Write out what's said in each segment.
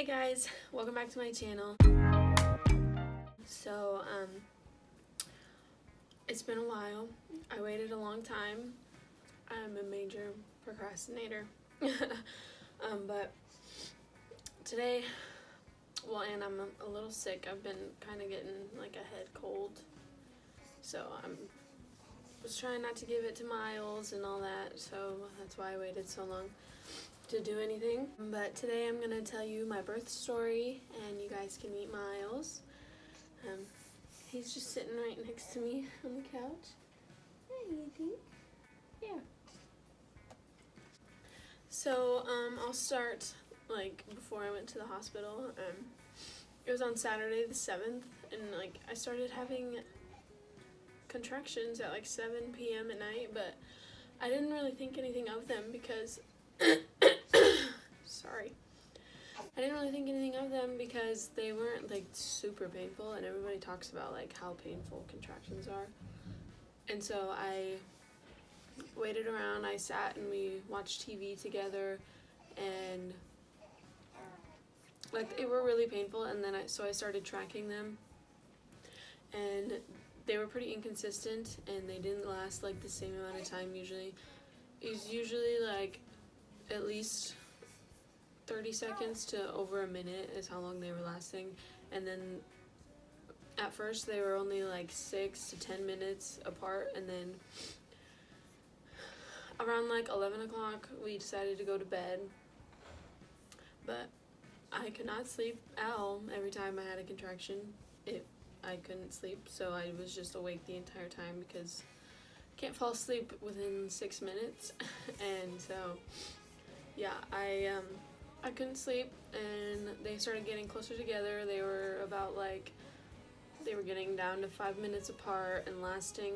Hey guys, welcome back to my channel. So, it's been a while. I waited a long time. I'm a major procrastinator. But today, and I'm a little sick. I've been kind of getting like a head cold. So was trying not to give it to Miles and all that. So that's why I waited so long to do anything. But today I'm gonna tell you my birth story and you guys can meet Miles. He's just sitting right next to me on the couch. Hey, you think? Yeah. So I'll start like before I went to the hospital. It was on Saturday the 7th, and like I started having contractions at like 7 p.m. at night, but I didn't really think anything of them because sorry. I didn't really think anything of them because they weren't like super painful, and everybody talks about like how painful contractions are. And so I waited around, I sat and we watched TV together, and like they were really painful, and then I started tracking them, and they were pretty inconsistent and they didn't last like the same amount of time usually. It was usually like at least 30 seconds to over a minute is how long they were lasting, and then at first they were only like 6 to 10 minutes apart, and then around like 11 o'clock we decided to go to bed, but I could not sleep at all. Every time I had a contraction I couldn't sleep, so I was just awake the entire time because I can't fall asleep within 6 minutes. And so yeah, I couldn't sleep, and they started getting closer together. They were getting down to 5 minutes apart and lasting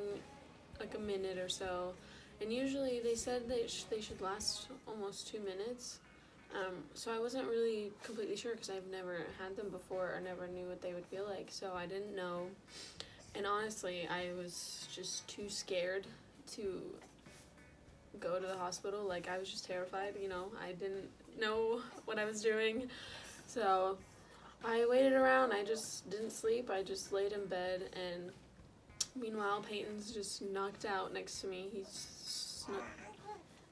like a minute or so. And usually they said they should last almost 2 minutes. So I wasn't really completely sure because I've never had them before or never knew what they would feel like. So I didn't know. And honestly, I was just too scared to go to the hospital. Like, I was just terrified, I didn't know what I was doing. So I waited around. I just didn't sleep. I just laid in bed, and meanwhile Peyton's just knocked out next to me.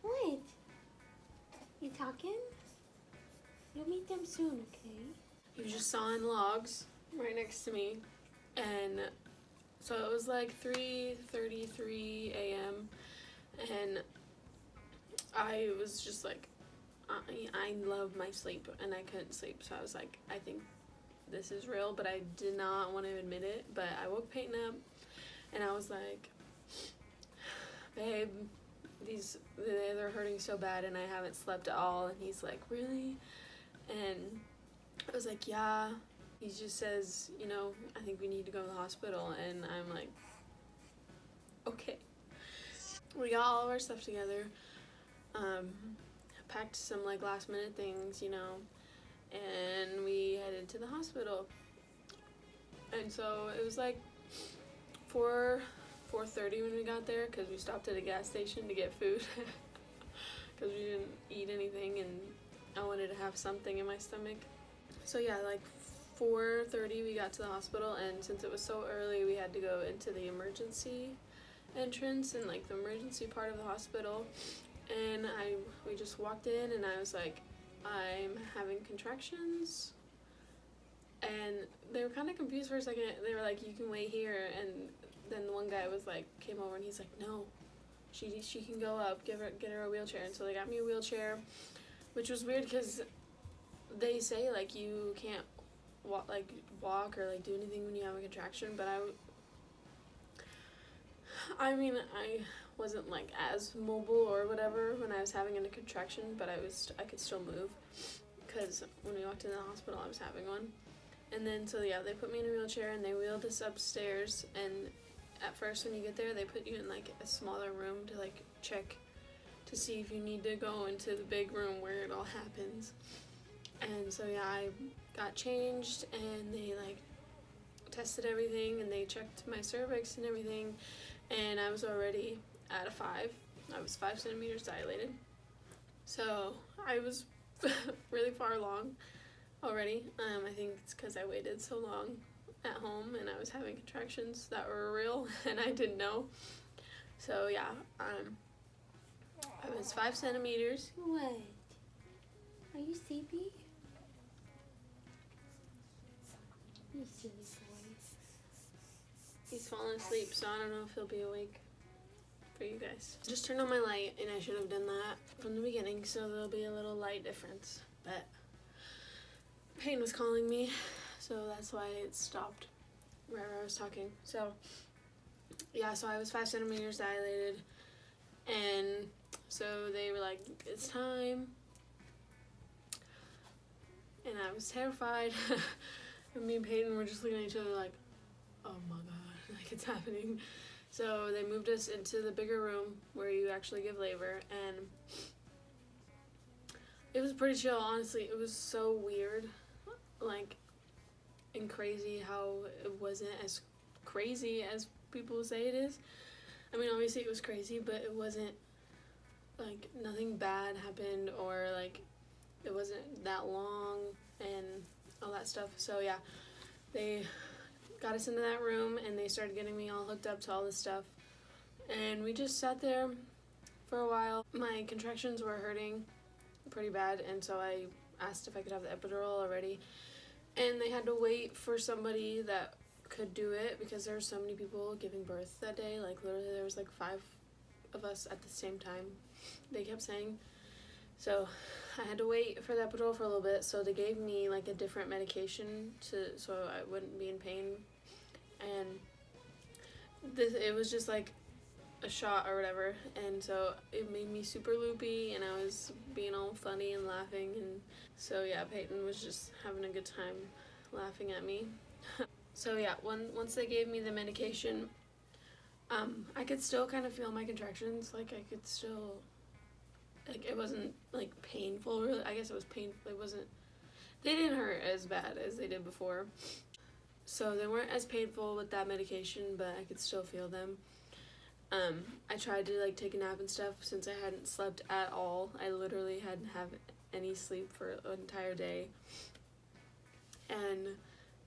Wait, you talking? You'll meet them soon, okay? He was just sawing logs right next to me, and so it was like 3:33 a.m. and I was just like, I love my sleep, and I couldn't sleep, so I was like, I think this is real, but I did not want to admit it. But I woke Peyton up, and I was like, babe, they're hurting so bad, and I haven't slept at all. And he's like, really? And I was like, yeah. He just says, I think we need to go to the hospital, and I'm like, okay. We got all of our stuff together, packed some like last minute things, and we headed to the hospital. And so it was like 4:30 when we got there, because we stopped at a gas station to get food because we didn't eat anything, and I wanted to have something in my stomach. So yeah, like 4:30 we got to the hospital, and since it was so early we had to go into the emergency entrance and like the emergency part of the hospital. And we just walked in, and I was like, I'm having contractions. And they were kind of confused for a second. They were like, you can wait here. And then the one guy came over, and he's like, no, she can go up, get her a wheelchair. And so they got me a wheelchair, which was weird because they say like you can't walk or like do anything when you have a contraction. But I mean, I wasn't like as mobile or whatever when I was having a contraction, but I could still move, because when we walked into the hospital I was having one. And then so yeah, they put me in a wheelchair, and they wheeled us upstairs. And at first when you get there, they put you in like a smaller room to like check to see if you need to go into the big room where it all happens. And so yeah, I got changed, and they like tested everything, and they checked my cervix and everything, and I was already at a 5. I was 5 centimeters dilated. So I was really far along already. I think it's because I waited so long at home and I was having contractions that were real and I didn't know. So yeah, I was 5 centimeters. What? Are you sleepy? You silly boy. He's fallen asleep, so I don't know if he'll be awake for you guys. Just turned on my light, and I should have done that from the beginning, so there'll be a little light difference. But Payne was calling me, so that's why it stopped wherever I was talking. So yeah, so I was 5 centimeters dilated, and so they were like, it's time. And I was terrified. And me and Peyton were just looking at each other like, oh my god, like it's happening. So they moved us into the bigger room where you actually give labor, and it was pretty chill, honestly. It was so weird, like, and crazy how it wasn't as crazy as people say it is. I mean, obviously it was crazy, but it wasn't, like, nothing bad happened, or, like, it wasn't that long, and all that stuff. So, yeah, they got us into that room, and they started getting me all hooked up to all this stuff, and we just sat there for a while. My contractions were hurting pretty bad, and so I asked if I could have the epidural already, and they had to wait for somebody that could do it because there were so many people giving birth that day. Like, literally there was like 5 of us at the same time, they kept saying. So I had to wait for the epidural for a little bit, so they gave me like a different medication so I wouldn't be in pain, and it was just like a shot or whatever, and so it made me super loopy, and I was being all funny and laughing, and so yeah, Peyton was just having a good time laughing at me. So yeah, once they gave me the medication, I could still kind of feel my contractions. Like, I could still, like, it wasn't like painful really. I guess it was painful. They didn't hurt as bad as they did before, so they weren't as painful with that medication, but I could still feel them. I tried to like take a nap and stuff since I hadn't slept at all. I literally hadn't had any sleep for an entire day, and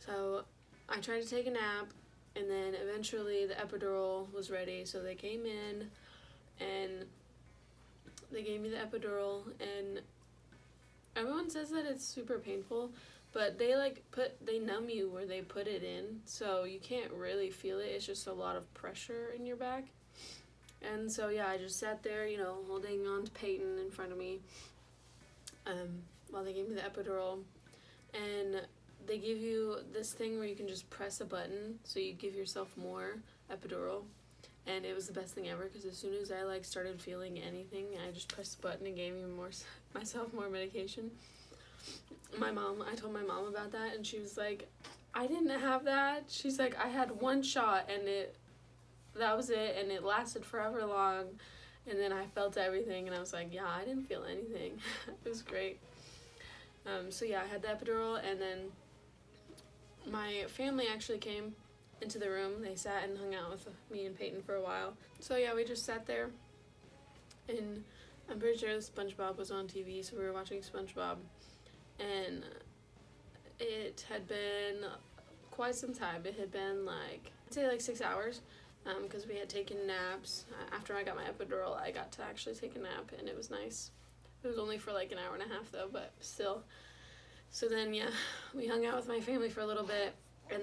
so I tried to take a nap, and then eventually the epidural was ready, so they came in and they gave me the epidural, and everyone says that it's super painful, but they numb you where they put it in, so you can't really feel it. It's just a lot of pressure in your back. And so yeah, I just sat there, holding on to Peyton in front of me, while they gave me the epidural, and they give you this thing where you can just press a button, so you give yourself more epidural, and it was the best thing ever, because as soon as I like started feeling anything, I just pressed the button and gave me myself more medication. I told my mom about that, and she was like, I didn't have that. She's like, I had one shot, and that was it, and it lasted forever long, and then I felt everything, and I was like, yeah, I didn't feel anything. It was great. So yeah, I had the epidural, and then my family actually came into the room. They sat and hung out with me and Peyton for a while. So yeah, we just sat there, and I'm pretty sure SpongeBob was on TV, so we were watching SpongeBob, and it had been quite some time. It had been like, I'd say like 6 hours, because we had taken naps. After I got my epidural, I got to actually take a nap, and it was nice. It was only for like an hour and a half though, but still. So then yeah, we hung out with my family for a little bit, and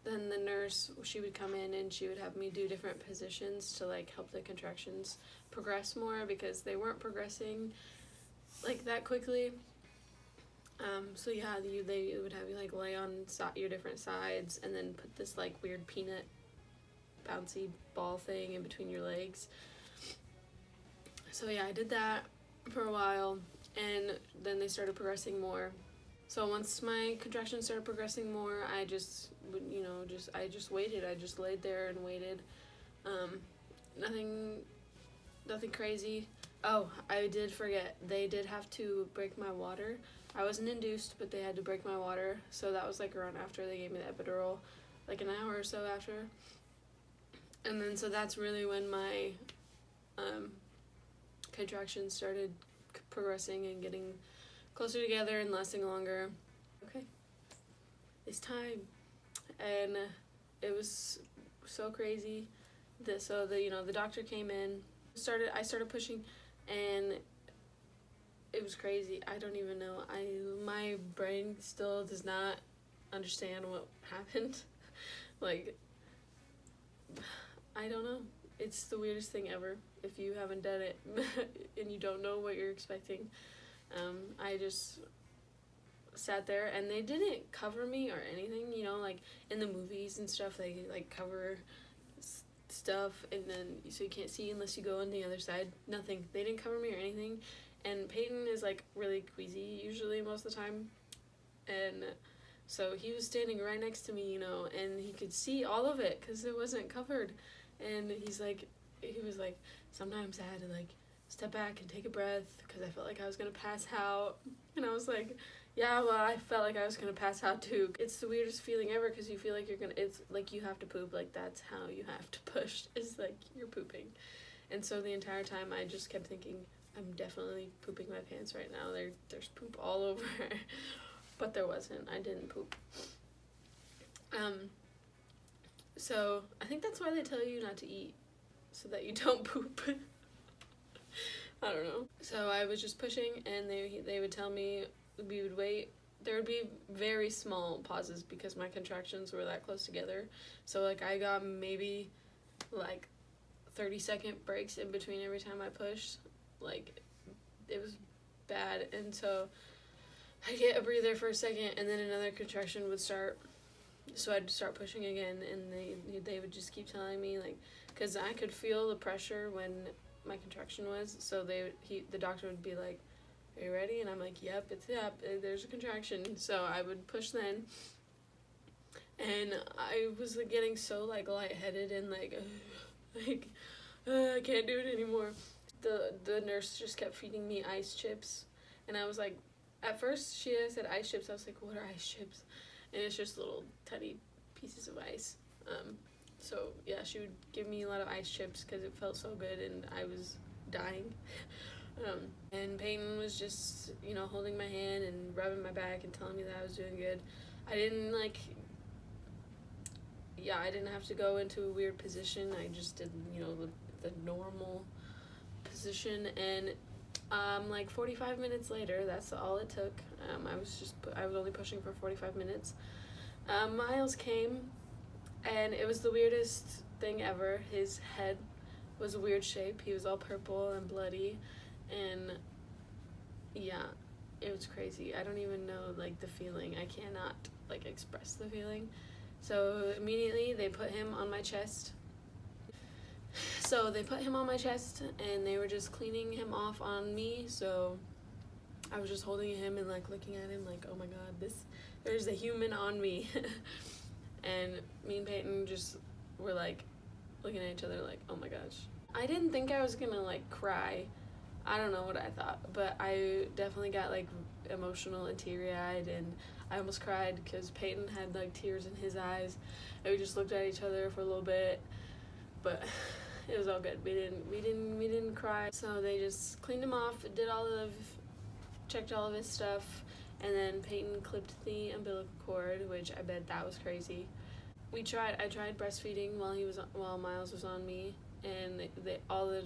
then the nurse, she would come in and she would have me do different positions to like help the contractions progress more, because they weren't progressing like that quickly. So yeah, they would have you like lay on your different sides, and then put this like weird peanut bouncy ball thing in between your legs. So yeah, I did that for a while, and then they started progressing more. So once my contractions started progressing more, I just waited. I just laid there and waited. Nothing crazy. Oh, I did forget. They did have to break my water. I wasn't induced, but they had to break my water. So that was like around after they gave me the epidural, like an hour or so after. And then so that's really when my contractions started progressing and getting closer together and lasting longer. Okay, it's time. And it was so crazy. The doctor came in, I started pushing, and it was crazy. I don't even know. My brain still does not understand what happened. Like, I don't know. It's the weirdest thing ever. If you haven't done it and you don't know what you're expecting, I just sat there, and they didn't cover me or anything. Like in the movies and stuff, they like cover stuff, and then so you can't see unless you go on the other side. Nothing. They didn't cover me or anything. And Peyton is like really queasy usually most of the time, and so he was standing right next to me, and he could see all of it because it wasn't covered. And he was like, sometimes I had to like step back and take a breath because I felt like I was gonna pass out. And I was like, yeah, well, I felt like I was gonna pass out too. It's the weirdest feeling ever because you feel like it's like you have to poop. Like that's how you have to push. It's like you're pooping. And so the entire time I just kept thinking, I'm definitely pooping my pants right now. There's poop all over. But there wasn't. I didn't poop. So I think that's why they tell you not to eat, so that you don't poop. I don't know. So I was just pushing, and they would tell me we would wait. There would be very small pauses because my contractions were that close together. So like I got maybe like 30-second breaks in between every time I pushed. Like it was bad, and so I'd get a breather for a second, and then another contraction would start. So I'd start pushing again, and they would just keep telling me, like, because I could feel the pressure when my contraction was. So the doctor would be like, "Are you ready?" And I'm like, "Yep, there's a contraction." So I would push then, and I was like, getting so like lightheaded and like I can't do it anymore. The nurse just kept feeding me ice chips, and I was like, at first she said ice chips. I was like, "What are ice chips?" And it's just little tiny pieces of ice. So yeah, she would give me a lot of ice chips because it felt so good, and I was dying. And Peyton was just, holding my hand and rubbing my back and telling me that I was doing good. I didn't I didn't have to go into a weird position. I just did, the normal position, and like 45 minutes later, that's all it took. I was only pushing for 45 minutes. Miles came, and it was the weirdest thing ever. His head was a weird shape. He was all purple and bloody, and yeah, it was crazy. I don't even know, like, the feeling. I cannot, like, express the feeling. So immediately they put him on my chest. And they were just cleaning him off on me. So I was just holding him and like looking at him like, oh my god, there's a human on me. And me and Peyton just were like looking at each other like, oh my gosh. I didn't think I was gonna like cry. I don't know what I thought, but I definitely got like emotional and teary-eyed, and I almost cried because Peyton had like tears in his eyes, and we just looked at each other for a little bit, but it was all good. We didn't cry. So they just cleaned him off, checked all of his stuff, and then Peyton clipped the umbilical cord, which I bet that was crazy. I tried breastfeeding while Miles was on me, and all the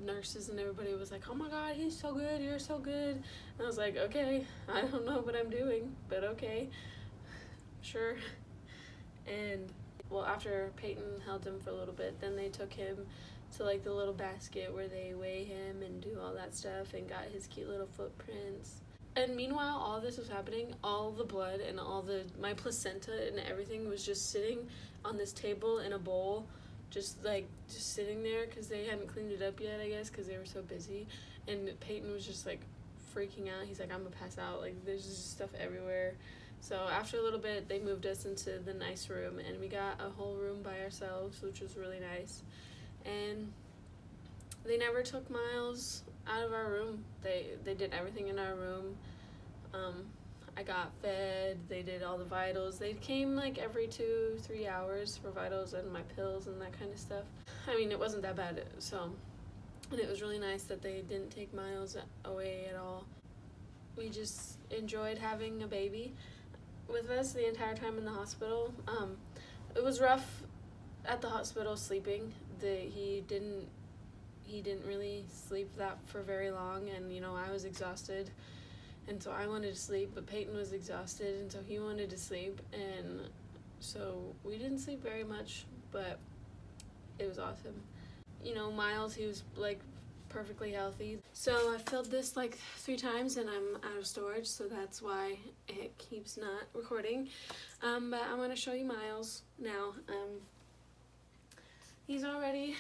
nurses and everybody was like, oh my god, he's so good, you're so good. And I was like, okay, I don't know what I'm doing, but okay, sure. And well, after Peyton held him for a little bit, then they took him to like the little basket where they weigh him and do all that stuff and got his cute little footprints. And meanwhile, all this was happening, all the blood and my placenta and everything was just sitting on this table in a bowl, just sitting there because they hadn't cleaned it up yet, I guess, because they were so busy. And Peyton was just like freaking out. He's like, I'm gonna pass out. Like, there's just stuff everywhere. So after a little bit, they moved us into the nice room, and we got a whole room by ourselves, which was really nice. And they never took Miles out of our room. They did everything in our room. I got fed. They did all the vitals. They came like every 2-3 hours for vitals and my pills and that kind of stuff. I mean, it wasn't that bad. And it was really nice that they didn't take Miles away at all. We just enjoyed having a baby. with us the entire time in the hospital. It was rough at the hospital sleeping. He didn't really sleep that for very long, and I was exhausted, and so I wanted to sleep, but Peyton was exhausted, and so he wanted to sleep, and so we didn't sleep very much, but it was awesome. Miles, he was like perfectly healthy. So I filled this like 3 times and I'm out of storage, so that's why it keeps not recording. But I'm gonna show you Miles now. He's already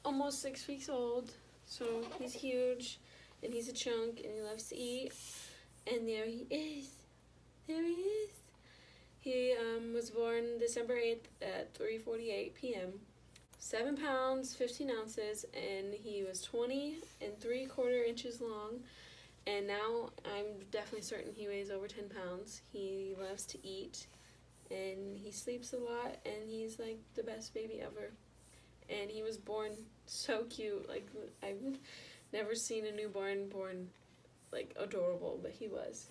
almost 6 weeks old, so he's huge and he's a chunk and he loves to eat. And there he is. There he is. He was born December 8th at 3:48 p.m. 7 pounds, 15 ounces, and he was 20 3/4 inches long. And now I'm definitely certain he weighs over 10 pounds. He loves to eat, and he sleeps a lot, and he's like the best baby ever. And he was born so cute. Like, I've never seen a newborn born like adorable, but he was.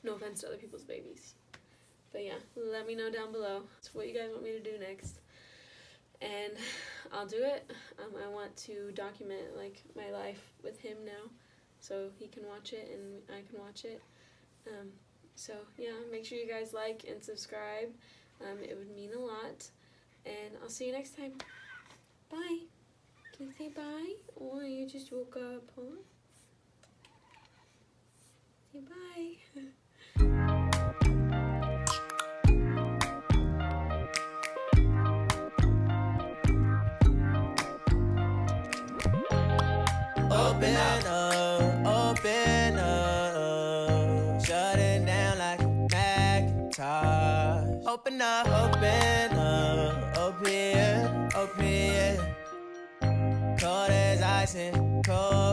No offense to other people's babies. But yeah, let me know down below what you guys want me to do next. And I'll do it. I want to document like my life with him now, so he can watch it and I can watch it. So yeah, make sure you guys like and subscribe. It would mean a lot. And I'll see you next time. Bye. Can you say bye? Or you just woke up, huh? Say bye. Open up, shut it down like a Macintosh. Open up, open here, cold as ice and cold